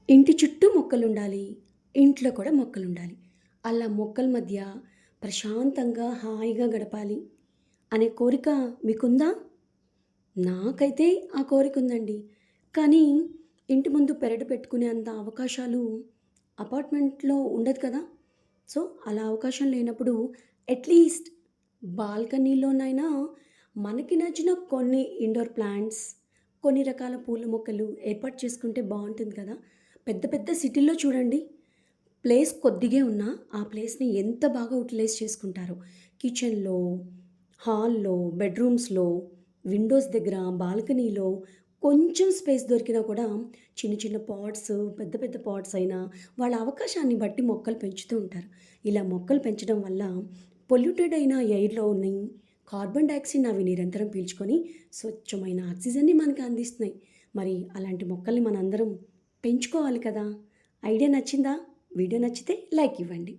ఇంటి చుట్టూ మొక్కలుండాలి. ఇంట్లో కూడా మొక్కలుండాలి. అలా మొక్కల మధ్య ప్రశాంతంగా, హాయిగా గడపాలి అనే కోరిక మీకుందా? నాకైతే ఆ కోరికుందండి. కానీ ఇంటి ముందు పెరడు పెట్టుకునే అంత అవకాశాలు అపార్ట్మెంట్‌లో ఉండదు కదా! సో, అలా అవకాశం లేనప్పుడు అట్‌లీస్ట్ బాల్కనీలోనైనా మనకి నచ్చిన కొన్ని ఇండోర్ ప్లాంట్స్, కొన్ని రకాల పూల మొక్కలు ఏర్పాటు చేసుకుంటే బావుంటుంది కదా! పెద్ద పెద్ద సిటీల్లో చూడండి, ప్లేస్ కొద్దిగే ఉన్నా ఆ ప్లేస్‌ని ఎంత బాగా యుటిలైజ్ చేసుకుంటారో. కిచెన్‌లో, హాల్‌లో, బెడ్‌రూమ్స్‌లో, విండోస్ దగ్గర, బాల్కనీలో కొంచెం స్పేస్ దొరికినా కూడా చిన్న చిన్న పాట్స్, పెద్ద పెద్ద పాట్స్ అయినా వాళ్ళ అవకాశాన్ని బట్టి మొక్కలు పెంచుతూ ఉంటారు. ఇలా మొక్కలు పెంచడం వల్ల పొల్యూటెడ్ అయిన ఎయిర్‌లోని కార్బన్ డయాక్సైడ్‌ని అవి నిరంతరం పీల్చుకొని స్వచ్ఛమైన ఆక్సిజన్‌ని మనకు అందిస్తున్నాయి. మరి అలాంటి మొక్కల్ని మనందరం పెంచుకోవాలి కదా! ఐడియా నచ్చిందా? వీడియో నచ్చితే లైక్ ఇవ్వండి.